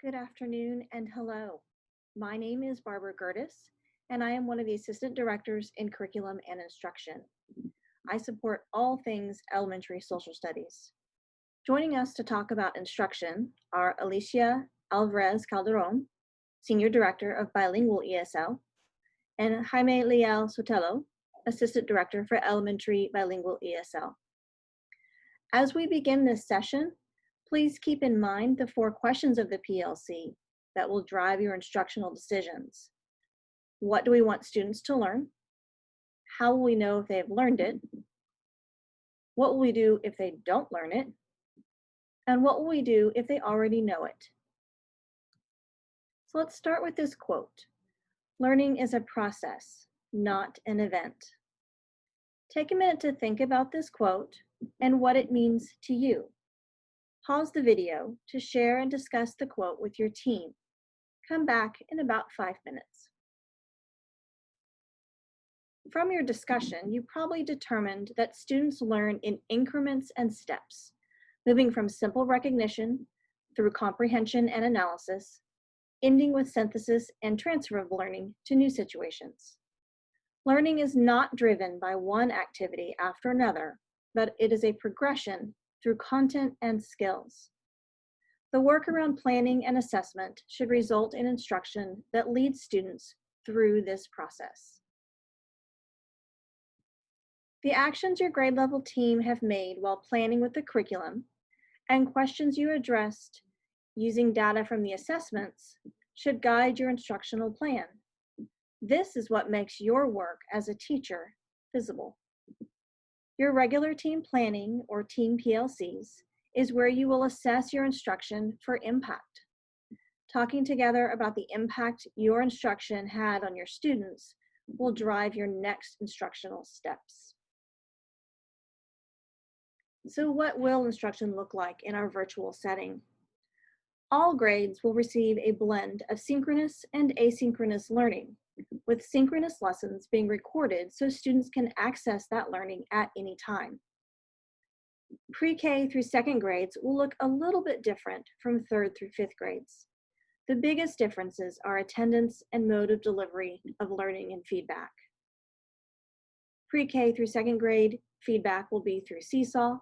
Good afternoon and hello. My name is Barbara Gertis, and I am one of the Assistant Directors in Curriculum and Instruction. I support all things elementary social studies. Joining us to talk about instruction are Alicia Alvarez Calderon, Senior Director of Bilingual ESL, and Jaime Leal Sotelo, Assistant Director for Elementary Bilingual ESL. As we begin this session, please keep in mind the 4 questions of the PLC that will drive your instructional decisions. What do we want students to learn? How will we know if they have learned it? What will we do if they don't learn it? And what will we do if they already know it? So let's start with this quote. Learning is a process, not an event. Take a minute to think about this quote and what it means to you. Pause the video to share and discuss the quote with your team. Come back in about 5 minutes. From your discussion, you probably determined that students learn in increments and steps, moving from simple recognition through comprehension and analysis, ending with synthesis and transfer of learning to new situations. Learning is not driven by one activity after another, but it is a progression through content and skills. The work around planning and assessment should result in instruction that leads students through this process. The actions your grade level team have made while planning with the curriculum and questions you addressed using data from the assessments should guide your instructional plan. This is what makes your work as a teacher visible. Your regular team planning, or team PLCs, is where you will assess your instruction for impact. Talking together about the impact your instruction had on your students will drive your next instructional steps. So what will instruction look like in our virtual setting? All grades will receive a blend of synchronous and asynchronous learning, with synchronous lessons being recorded so students can access that learning at any time. Pre-K through 2nd grades will look a little bit different from 3rd through 5th grades. The biggest differences are attendance and mode of delivery of learning and feedback. Pre-K through 2nd grade feedback will be through Seesaw,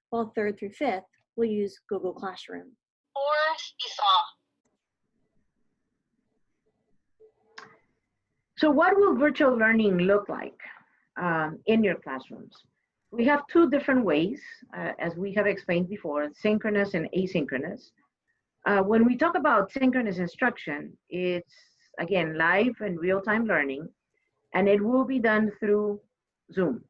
while 3rd through 5th will use Google Classroom. Or Seesaw. So what will virtual learning look like in your classrooms? We have 2 different ways, as we have explained before, synchronous and asynchronous. When we talk about synchronous instruction, it's, again, live and real-time learning, and it will be done through Zoom.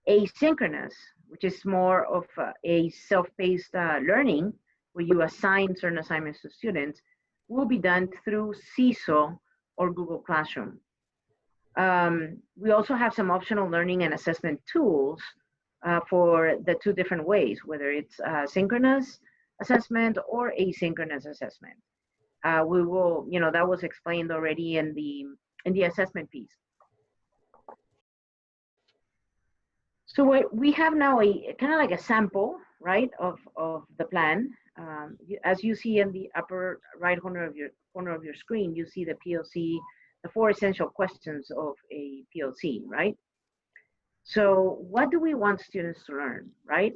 Asynchronous, which is more of a self-paced learning, where you assign certain assignments to students, will be done through Seesaw or Google Classroom. We also have some optional learning and assessment tools for the 2 different ways, whether it's synchronous assessment or asynchronous assessment. We will, that was explained already in the assessment piece. So we have now a kind of like a sample, right, of the plan. As you see in the upper right corner of your screen, you see the PLC, the 4 essential questions of a PLC, right? So what do we want students to learn, right?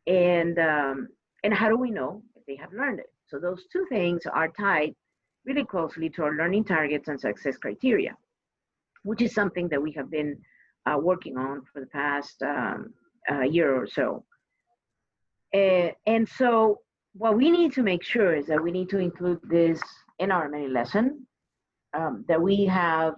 And how do we know if they have learned it? So those 2 things are tied really closely to our learning targets and success criteria, which is something that we have been working on for the past year or so. And so what we need to make sure is that we need to include this in our mini lesson, that we have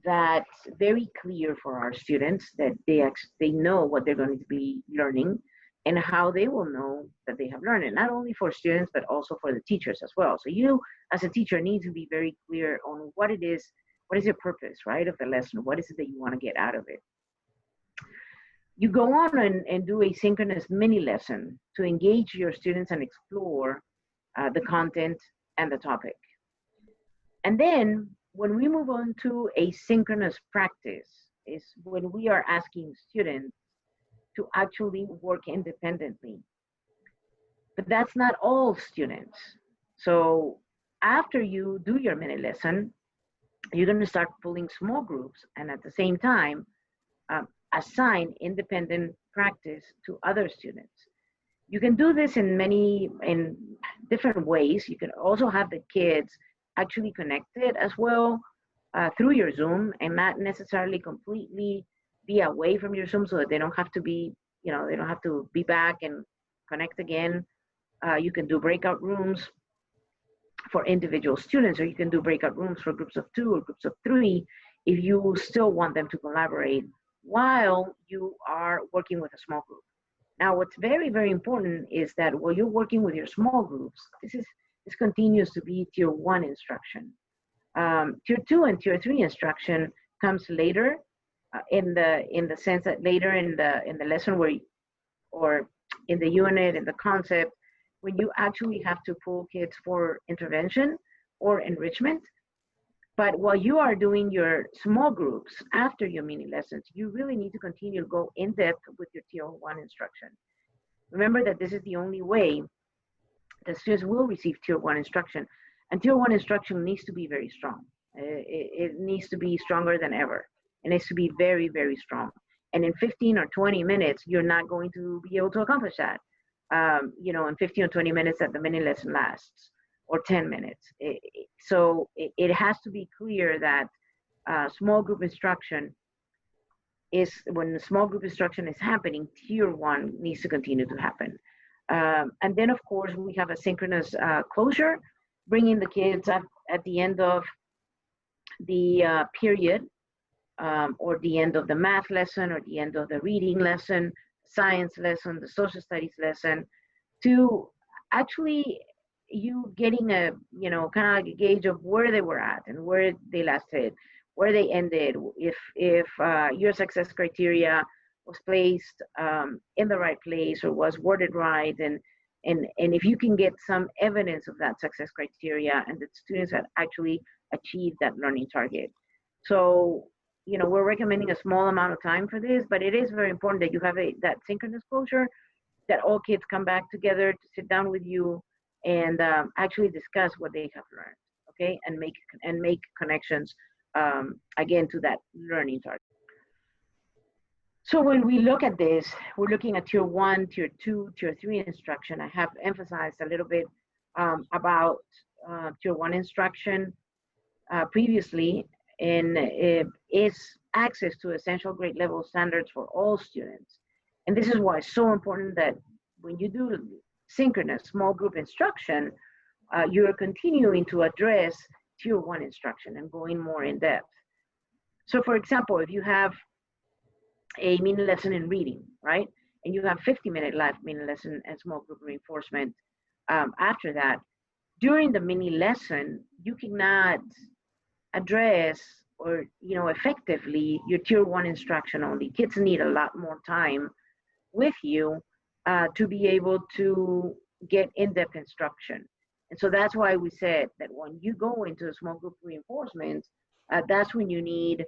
that very clear for our students, that they know what they're going to be learning and how they will know that they have learned it, not only for students, but also for the teachers as well. So you, as a teacher, need to be very clear on what it is, what is your purpose, right, of the lesson? What is it that you want to get out of it? You go on and do a synchronous mini lesson to engage your students and explore the content and the topic. And then when we move on to a synchronous practice is when we are asking students to actually work independently. But that's not all students. So after you do your mini lesson, you're going to start pulling small groups, and at the same time, assign independent practice to other students. You can do this in different ways. You can also have the kids actually connected as well through your Zoom, and not necessarily completely be away from your Zoom, so that they don't have to be, they don't have to be back and connect again. You can do breakout rooms for individual students, or you can do breakout rooms for groups of 2 or groups of 3 if you still want them to collaborate while you are working with a small group. Now, what's very, very important is that while you're working with your small groups, this continues to be tier 1 instruction. Tier 2 and tier 3 instruction comes later, in the sense that later in the lesson or in the unit, in the concept, when you actually have to pull kids for intervention or enrichment. But while you are doing your small groups after your mini lessons, you really need to continue to go in depth with your tier 1 instruction. Remember that this is the only way that students will receive tier 1 instruction. And tier 1 instruction needs to be very strong. It needs to be stronger than ever. It needs to be very, very strong. And in 15 or 20 minutes, you're not going to be able to accomplish that. In 15 or 20 minutes that the mini lesson lasts, or 10 minutes. So it has to be clear that small group instruction is, when the small group instruction is happening, tier 1 needs to continue to happen. And then, of course, we have a synchronous closure, bringing the kids up at the end of the period, or the end of the math lesson, or the end of the reading lesson, science lesson, the social studies lesson, to actually you getting a, kind of like a gauge of where they were at and where they last hit, where they ended, if your success criteria was placed in the right place or was worded right, and if you can get some evidence of that success criteria and that students have actually achieved that learning target. So, we're recommending a small amount of time for this, but it is very important that you have that synchronous closure, that all kids come back together to sit down with you and actually discuss what they have learned, okay, and make connections, again, to that learning target. So when we look at this, we're looking at tier 1, tier 2, tier 3 instruction. I have emphasized a little bit about tier 1 instruction previously, and is access to essential grade level standards for all students. And this is why it's so important that when you do synchronous small group instruction, you're continuing to address tier 1 instruction and going more in depth. So for example, if you have a mini lesson in reading, right? And you have 50-minute live mini lesson and small group reinforcement after that, during the mini lesson, you cannot address or, effectively your tier 1 instruction only. Kids need a lot more time with you to be able to get in-depth instruction. And so that's why we said that when you go into a small group reinforcement, that's when you need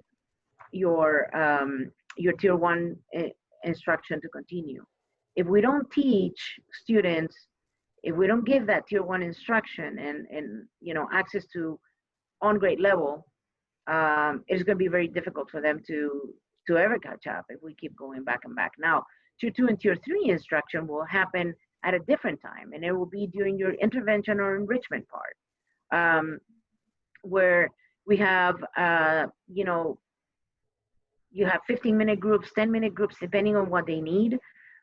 your tier 1 instruction to continue. If we don't teach students, if we don't give that tier 1 instruction and access to on grade level, it's going to be very difficult for them to ever catch up if we keep going back and back. Now, tier 2 and tier 3 instruction will happen at a different time, and it will be during your intervention or enrichment part, where we have, you have 15-minute groups, 10-minute groups, depending on what they need.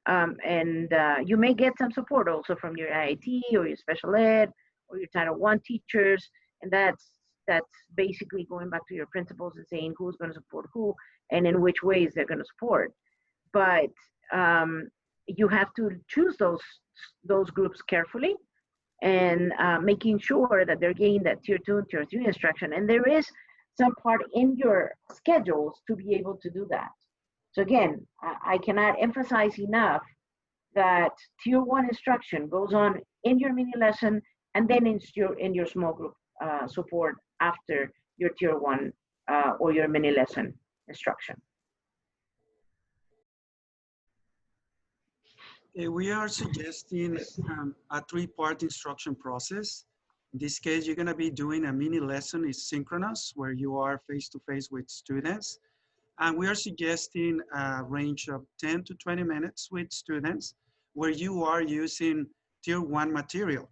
And you may get some support also from your IIT or your special ed or your Title I teachers. And that's basically going back to your principals and saying who's going to support who and in which ways they're going to support. But you have to choose those groups carefully and making sure that they're getting that tier 2 and tier 3 instruction. And there is some part in your schedules to be able to do that. So again, I cannot emphasize enough that tier 1 instruction goes on in your mini lesson and then in your small group support after your tier 1 or your mini lesson instruction. We are suggesting a 3-part instruction process. In this case, you're gonna be doing a mini lesson, is synchronous, where you are face-to-face with students. And we are suggesting a range of 10 to 20 minutes with students where you are using tier 1 material.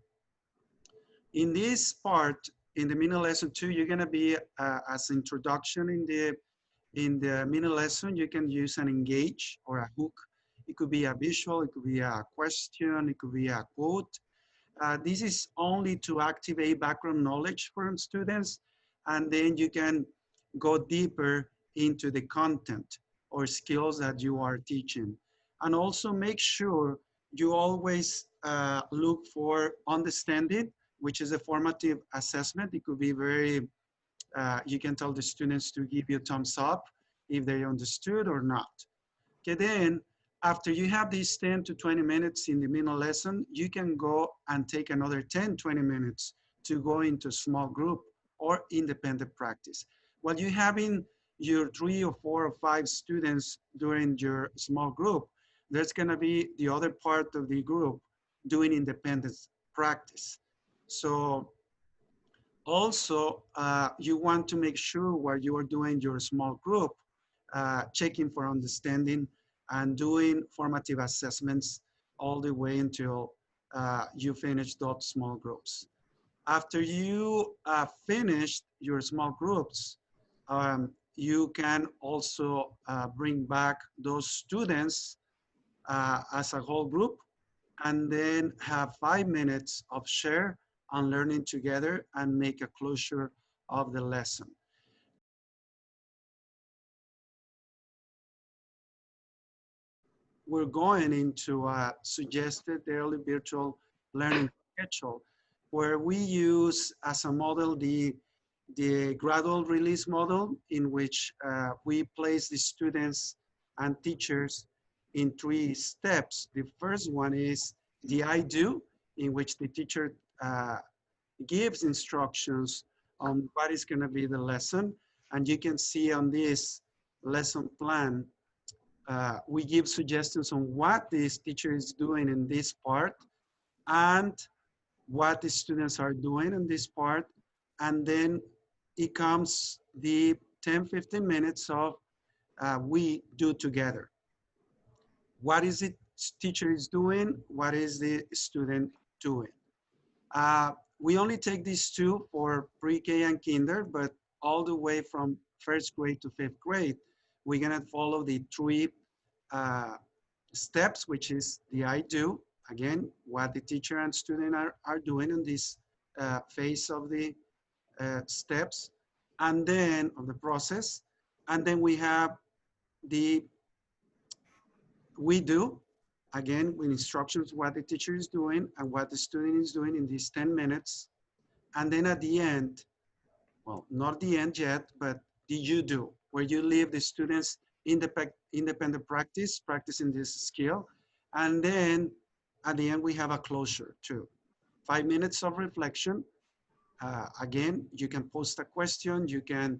In this part, in the mini lesson 2, you're gonna be as introduction in the mini lesson, you can use an engage or a hook. It could be a visual, it could be a question, it could be a quote. This is only to activate background knowledge from students, and then you can go deeper into the content or skills that you are teaching. And also make sure you always look for understanding, which is a formative assessment. It could be very, you can tell the students to give you a thumbs up if they understood or not. Okay, then after you have these 10 to 20 minutes in the middle lesson, you can go and take another 10, 20 minutes to go into small group or independent practice. While you're having your 3 or 4 or 5 students during your small group, there's gonna be the other part of the group doing independent practice. So also, you want to make sure while you are doing your small group, checking for understanding and doing formative assessments all the way until you finish those small groups. After you finish your small groups, you can also bring back those students as a whole group and then have 5 minutes of share and learning together and make a closure of the lesson. We're going into a suggested daily virtual learning schedule where we use as a model the gradual release model in which we place the students and teachers in 3 steps. The first one is the I do, in which the teacher gives instructions on what is going to be the lesson. And you can see on this lesson plan, we give suggestions on what this teacher is doing in this part and what the students are doing in this part. And then it comes the 10, 15 minutes of we do together. What is it teacher is doing? What is the student doing? We only take these 2 for pre-K and kinder, but all the way from 1st grade to 5th grade, we're gonna follow the 3 steps, which is the I do, again, what the teacher and student are doing in this phase of the steps, and then of the process. And then we have the we do, again, with instructions, what the teacher is doing and what the student is doing in these 10 minutes. And then at the end, well, not the end yet, but the you do, where you leave the students independent practice, practicing this skill. And then at the end, we have a closure too. 5 minutes of reflection. Again, you can post a question, you can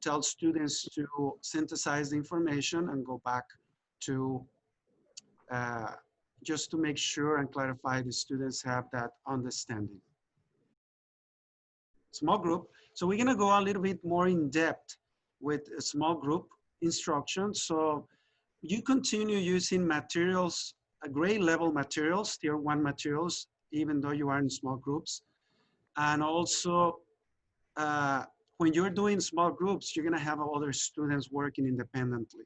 tell students to synthesize the information and go back to just to make sure and clarify the students have that understanding. Small group. So we're gonna go a little bit more in depth with a small group instruction. So you continue using materials, grade level materials, tier 1 materials, even though you are in small groups. And also, when you're doing small groups, you're gonna have other students working independently,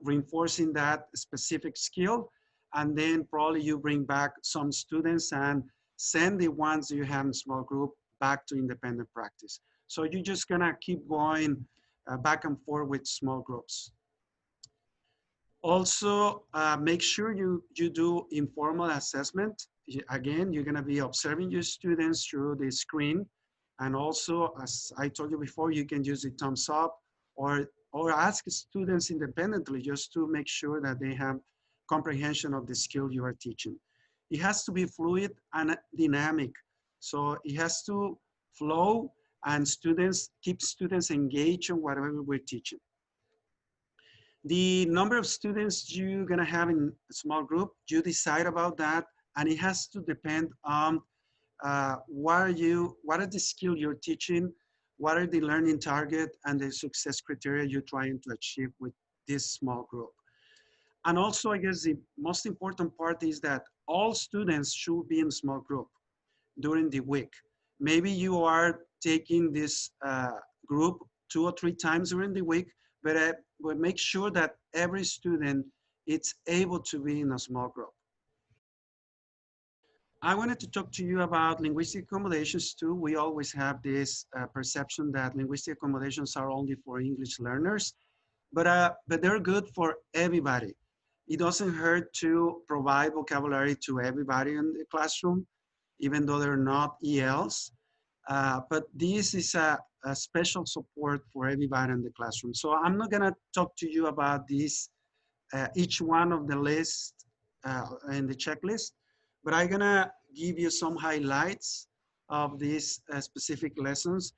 reinforcing that specific skill. And then probably you bring back some students and send the ones you have in small group back to independent practice. So you're just gonna keep going back and forth with small groups. Also, make sure you do informal assessment. Again, you're gonna be observing your students through the screen. And also, as I told you before, you can use the thumbs up or ask students independently just to make sure that they have comprehension of the skill you are teaching. It has to be fluid and dynamic. So it has to flow and keep students engaged on whatever we're teaching. The number of students you're gonna have in a small group, you decide about that, and it has to depend on what are the skill you're teaching, what are the learning target and the success criteria you're trying to achieve with this small group. And also, I guess the most important part is that all students should be in small group during the week. Maybe you are taking this group 2 or 3 times during the week, but make sure that every student is able to be in a small group. I wanted to talk to you about linguistic accommodations too. We always have this perception that linguistic accommodations are only for English learners, but they're good for everybody. It doesn't hurt to provide vocabulary to everybody in the classroom, even though they're not ELs. But this is a special support for everybody in the classroom. So I'm not gonna talk to you about this, each one of the list in the checklist, but I'm gonna give you some highlights of these specific lessons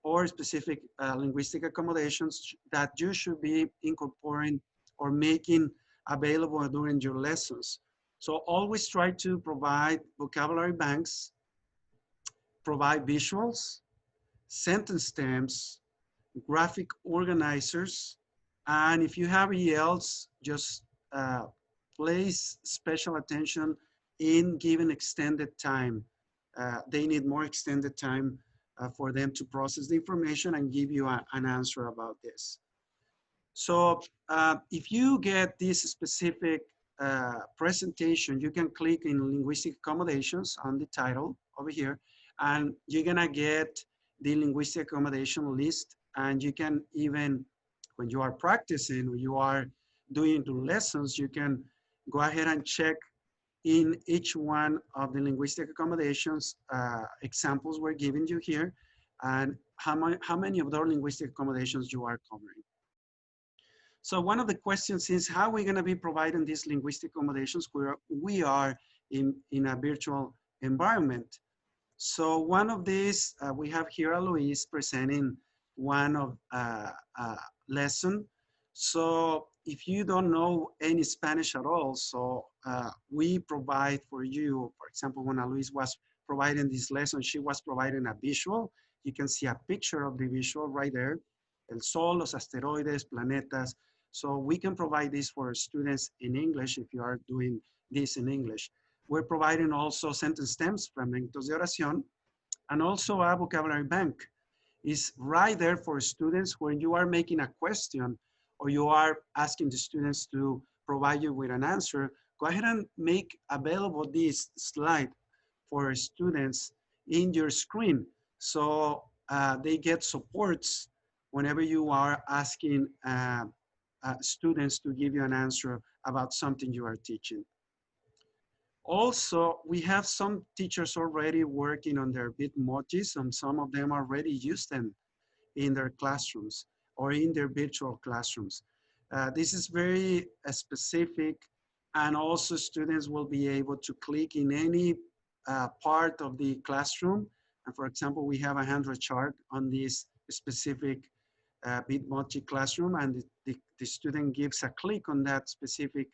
or specific linguistic accommodations that you should be incorporating or making available during your lessons. So always try to provide vocabulary banks, provide visuals, sentence stems, graphic organizers, and if you have ELs, just place special attention in giving extended time. They need more extended time for them to process the information and give you an answer about this. So if you get this specific presentation, you can click in linguistic accommodations on the title over here, and you're gonna get the linguistic accommodation list. And you can even, when you are practicing or you are doing the lessons, you can go ahead and check in each one of the linguistic accommodations examples we're giving you here, and how many of those linguistic accommodations you are covering. So one of the questions is how are we going to be providing these linguistic accommodations where we are in a virtual environment? So one of these, we have here Luis presenting one of lesson. So if you don't know any Spanish at all, so we provide for you, for example, when Luis was providing this lesson, she was providing a visual. You can see a picture of the visual right there. El Sol, los asteroides, planetas. So we can provide this for students in English if you are doing this in English. We're providing also sentence stems, fragmentos de oración, and also a vocabulary bank. Is right there for students when you are making a question or you are asking the students to provide you with an answer. Go ahead and make available this slide for students in your screen. So they get supports whenever you are asking students to give you an answer about something you are teaching. Also, we have some teachers already working on their Bitmojis, and some of them already use them in their classrooms or in their virtual classrooms. This is very specific, and also students will be able to click in any part of the classroom. And for example, we have a handle chart on this specific Bitmoji classroom, and the student gives a click on that specific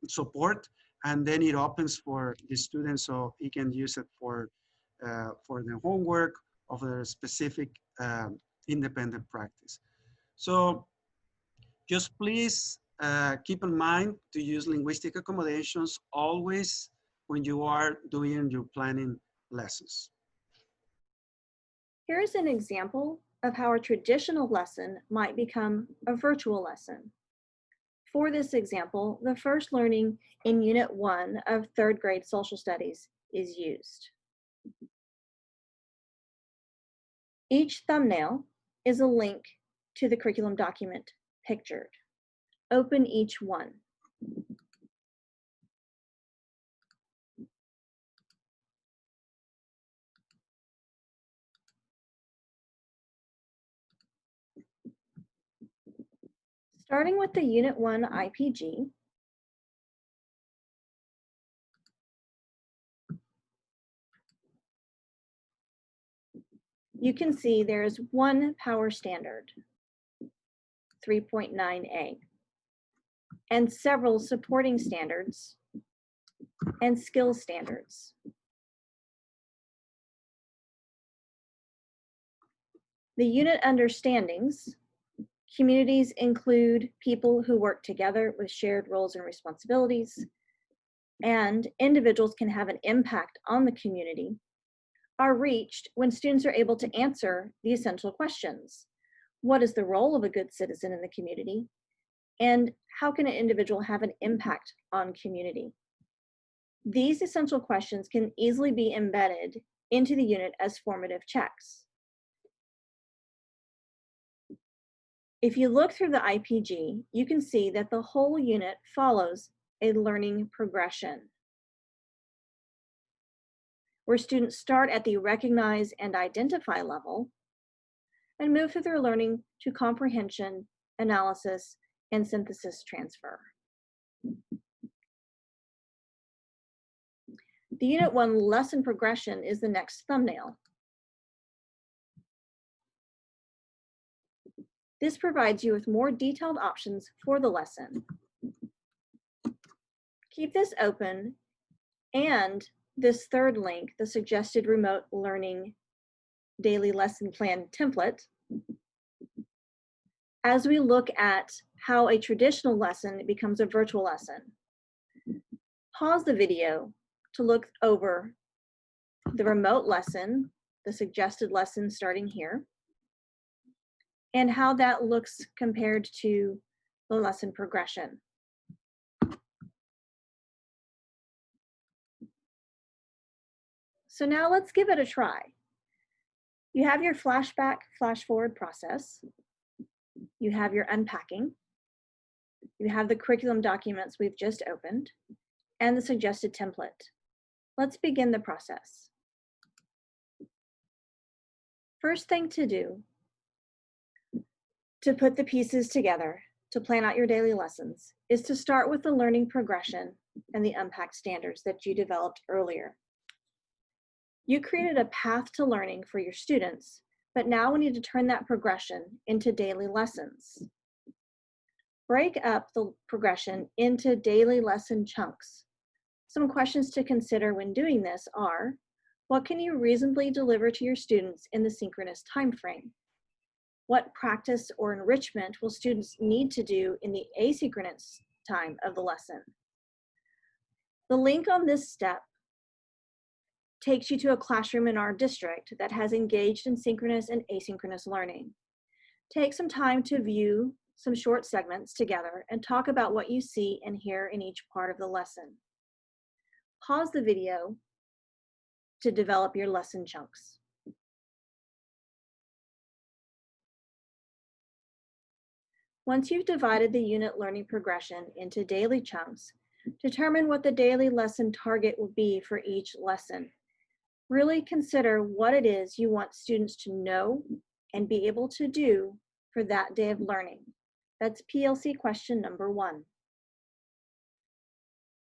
support, and then it opens for the student so he can use it for the homework of their specific independent practice. So just please keep in mind to use linguistic accommodations always when you are doing your planning lessons. Here is an example of how a traditional lesson might become a virtual lesson. For this example, the first learning in Unit 1 of 3rd grade social studies is used. Each thumbnail is a link to the curriculum document pictured. Open each one. Starting with the Unit 1 IPG, you can see there is one power standard, 3.9a, and several supporting standards, and skills standards. The unit understandings. Communities include people who work together with shared roles and responsibilities, and individuals can have an impact on the community, are reached when students are able to answer the essential questions. What is the role of a good citizen in the community? And how can an individual have an impact on community? These essential questions can easily be embedded into the unit as formative checks. If you look through the IPG, you can see that the whole unit follows a learning progression, where students start at the recognize and identify level and move through their learning to comprehension, analysis, and synthesis transfer. The Unit 1 lesson progression is the next thumbnail. This provides you with more detailed options for the lesson. Keep this open, and this third link, the suggested remote learning daily lesson plan template, as we look at how a traditional lesson becomes a virtual lesson. Pause the video to look over the remote lesson, the suggested lesson starting here, and how that looks compared to the lesson progression. So now let's give it a try. You have your flashback, flash forward process. You have your unpacking. You have the curriculum documents we've just opened and the suggested template. Let's begin the process. First thing to do to put the pieces together to plan out your daily lessons is to start with the learning progression and the unpacked standards that you developed earlier. You created a path to learning for your students, but now we need to turn that progression into daily lessons. Break up the progression into daily lesson chunks. Some questions to consider when doing this are, what can you reasonably deliver to your students in the synchronous time frame? What practice or enrichment will students need to do in the asynchronous time of the lesson? The link on this step takes you to a classroom in our district that has engaged in synchronous and asynchronous learning. Take some time to view some short segments together and talk about what you see and hear in each part of the lesson. Pause the video to develop your lesson chunks. Once you've divided the unit learning progression into daily chunks, determine what the daily lesson target will be for each lesson. Really consider what it is you want students to know and be able to do for that day of learning. That's PLC question number 1.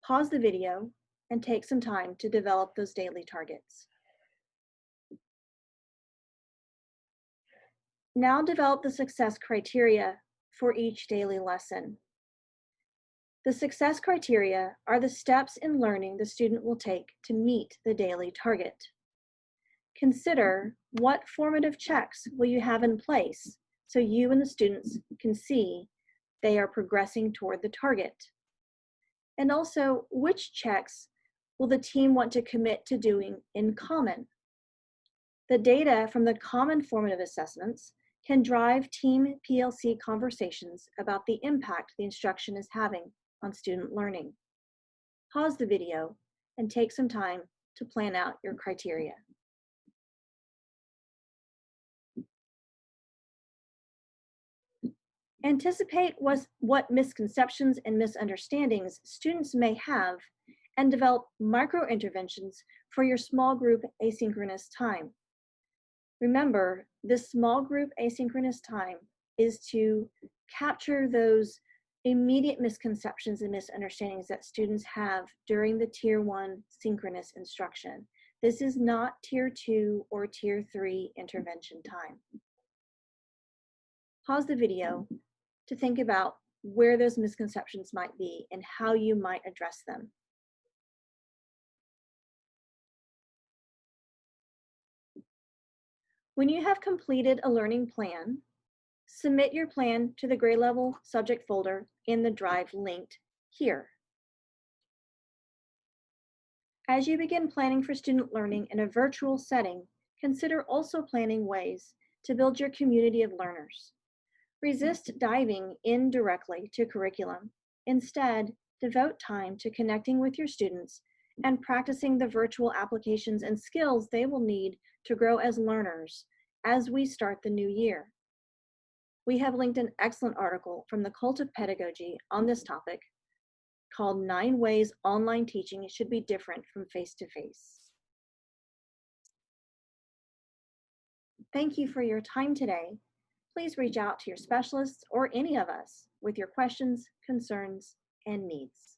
Pause the video and take some time to develop those daily targets. Now develop the success criteria for each daily lesson. The success criteria are the steps in learning the student will take to meet the daily target. Consider what formative checks will you have in place so you and the students can see they are progressing toward the target. And also, which checks will the team want to commit to doing in common? The data from the common formative assessments can drive team PLC conversations about the impact the instruction is having on student learning. Pause the video and take some time to plan out your criteria. Anticipate what misconceptions and misunderstandings students may have and develop micro-interventions for your small group asynchronous time. Remember, this small group asynchronous time is to capture those immediate misconceptions and misunderstandings that students have during the Tier 1 synchronous instruction. This is not Tier 2 or Tier 3 intervention time. Pause the video to think about where those misconceptions might be and how you might address them. When you have completed a learning plan, submit your plan to the grade level subject folder in the drive linked here. As you begin planning for student learning in a virtual setting, consider also planning ways to build your community of learners. Resist diving in directly to curriculum. Instead, devote time to connecting with your students and practicing the virtual applications and skills they will need to grow as learners as we start the new year. We have linked an excellent article from the Cult of Pedagogy on this topic called 9 Ways Online Teaching Should Be Different from Face-to-Face. Thank you for your time today. Please reach out to your specialists or any of us with your questions, concerns, and needs.